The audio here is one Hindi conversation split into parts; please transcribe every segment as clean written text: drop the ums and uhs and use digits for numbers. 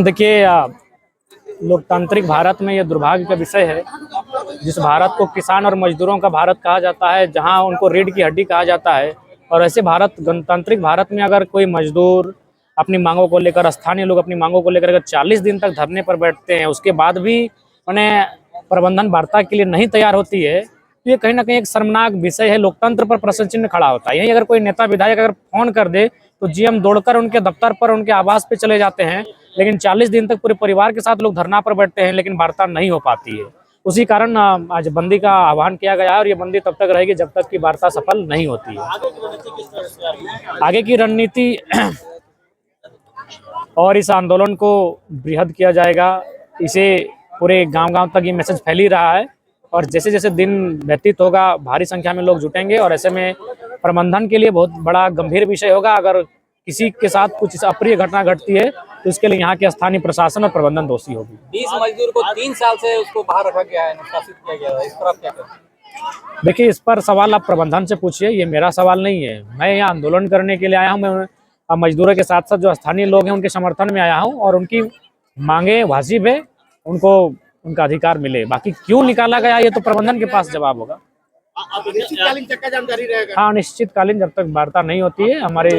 देखिए, लोकतांत्रिक भारत में यह दुर्भाग्य का विषय है। जिस भारत को किसान और मजदूरों का भारत कहा जाता है, जहां उनको रीढ़ की हड्डी कहा जाता है, और ऐसे गणतांत्रिक भारत में अगर कोई मजदूर अपनी मांगों को लेकर, स्थानीय लोग अपनी मांगों को लेकर अगर 40 दिन तक धरने पर बैठते हैं, उसके बाद भी उन्हें प्रबंधन वार्ता के लिए नहीं तैयार होती है, तो ये कहीं ना कहीं एक शर्मनाक विषय है। लोकतंत्र पर प्रश्न चिन्ह खड़ा होता है। यही अगर कोई नेता विधायक अगर फोन कर दे तो जीएम दौड़कर उनके दफ्तर पर, उनके आवास पे चले जाते हैं, लेकिन 40 दिन तक पूरे परिवार के साथ लोग धरना पर बैठते हैं, लेकिन वार्ता नहीं हो पाती है। उसी कारण आज बंदी का आह्वान किया गया है, और ये बंदी तब तक रहेगी जब तक कि वार्ता सफल नहीं होती है। आगे की रणनीति और इस आंदोलन को बृहद किया जाएगा। इसे पूरे गांव-गांव तक ये मैसेज फैल ही रहा है, और जैसे जैसे दिन व्यतीत होगा भारी संख्या में लोग जुटेंगे, और ऐसे में प्रबंधन के लिए बहुत बड़ा गंभीर विषय होगा। अगर किसी के साथ कुछ अप्रिय घटना घटती है तो इसके लिए यहाँ के स्थानीय प्रशासन और प्रबंधन दोषी होगी। 20 मजदूर को 3 साल से उसको बाहर रखा गया है, निष्कासित किया गया है, इस पर आप क्या कहें? देखिए, इस पर सवाल आप प्रबंधन से पूछिए, ये मेरा सवाल नहीं है। मैं यहाँ आंदोलन करने के लिए आया हूँ। मैं मजदूरों के साथ साथ जो स्थानीय लोग हैं उनके समर्थन में आया हूँ, और उनकी मांगे वाजिब है, उनको उनका अधिकार मिले। बाकी क्यों निकाला गया ये तो प्रबंधन के पास जवाब होगा। अनिश्चितकालीन चक्का जाम जारी रहेगा। हाँ, अनिश्चितकालीन जब तक वार्ता नहीं होती है हमारे,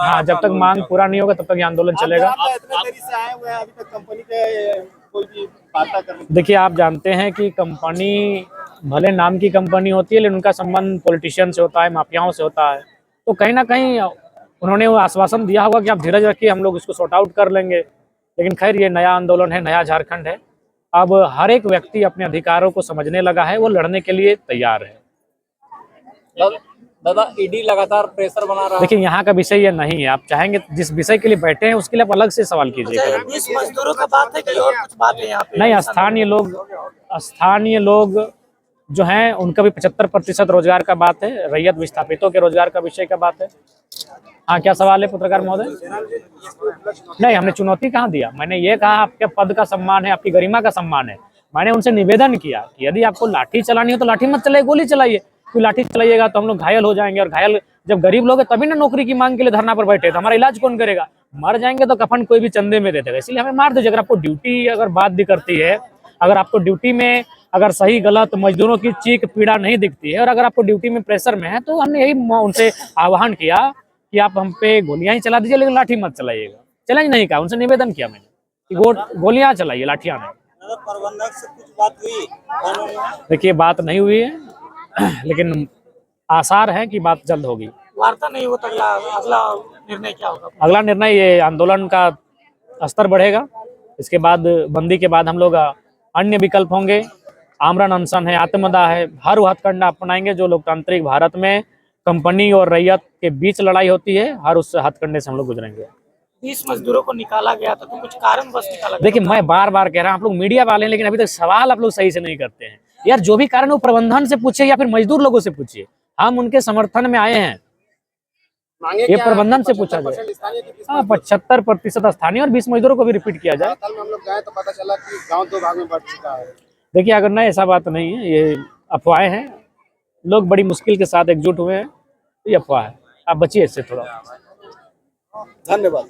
हाँ, जब तक मांग पूरा नहीं होगा तब तक ये आंदोलन चलेगा। इतने देरी से आए हुए हैं, अभी तक कंपनी के कोई भी वार्ता करने। देखिए, आप जानते हैं कि कंपनी भले नाम की कंपनी होती है, लेकिन उनका संबंध पॉलिटिशियन से होता है, माफियाओं से होता है। तो कहीं ना कहीं उन्होंने वो आश्वासन दिया होगा कि आप धीरज रखिए, हम लोग इसको सॉर्ट आउट कर लेंगे। लेकिन खैर, ये नया आंदोलन है, नया झारखंड है। अब हर एक व्यक्ति अपने अधिकारों को समझने लगा है, वो लड़ने के लिए तैयार है। दादा, ईडी लगातार प्रेशर बना रहा है। देखिए, यहाँ का विषय ये नहीं है। आप चाहेंगे जिस विषय के लिए बैठे हैं उसके लिए आप अलग से सवाल कीजिए। 20 मजदूरों का बात है कि और कुछ बात है यहाँ पे? नहीं, स्थानीय लोग जो हैं उनका भी 75% रोजगार का बात है। रैयत विस्थापितों के रोजगार का विषय का बात है। हाँ, क्या सवाल है पत्रकार महोदय? नहीं, हमने चुनौती कहाँ दिया। मैंने ये कहा आपके पद का सम्मान है, आपकी गरिमा का सम्मान है। मैंने उनसे निवेदन किया कि यदि आपको लाठी चलानी हो तो लाठी मत चलाइए, गोली चलाइए। कोई लाठी चलाइएगा तो हम लोग घायल हो जाएंगे, और घायल जब गरीब लोग हैं तभी ना नौकरी की मांग के लिए धरना पर बैठे, तो हमारा इलाज कौन करेगा? मर जाएंगे तो कफन कोई भी चंदे में दे देगा, इसलिए हमें मार दीजिए। अगर आपको ड्यूटी अगर बात भी करती है, अगर आपको ड्यूटी में अगर सही गलत मजदूरों की चीख पीड़ा नहीं दिखती है, और अगर आपको ड्यूटी में प्रेशर में है, तो हमने यही उनसे आह्वान किया कि आप हम पे गोलियां ही चला दीजिए, लेकिन लाठी मत चलाइएगा। चैलेंज नहीं कहा, उनसे निवेदन किया मैंने कि गोलियां चलाइए, लाठियां नहीं। प्रबंधक से कुछ बात हुई? देखिए, बात नहीं हुई है, लेकिन आसार है कि बात जल्द होगी। वार्ता नहीं हो तो अगला निर्णय क्या होगा? अगला निर्णय, ये आंदोलन का स्तर बढ़ेगा। इसके बाद बंदी के बाद हम लोग अन्य विकल्प होंगे। आमरण अनशन है, आत्मदाह है, हर हथकंडा अपनाएंगे जो लोकतांत्रिक भारत में कंपनी और रैयत के बीच लड़ाई होती है, हर उस हथकंडे से हम लोग गुजरेंगे। 20 मजदूरों को निकाला गया था, तो कुछ कारण बस निकाला गया? देखिए, मैं बार बार कह रहा हूँ, आप लोग मीडिया वाले हैं, लेकिन अभी तक सवाल आप लोग सही से नहीं करते हैं। यार, जो भी कारण वो प्रबंधन से पूछिए या फिर मजदूर लोगों से पूछिए। हम उनके समर्थन में आए हैं, ये प्रबंधन से पूछा जाए। हाँ, 75% स्थानीय और 20 मजदूरों को भी रिपीट किया जाए। हम लोग गए तो पता चला कि गांव 2 भाग में बढ़ चुका है। देखिए, अगर नहीं, ऐसा बात नहीं है, ये अफवाहें हैं। लोग बड़ी मुश्किल के साथ एकजुट हुए हैं, ये अफवाह है। आप बचिए इससे थोड़ा। धन्यवाद।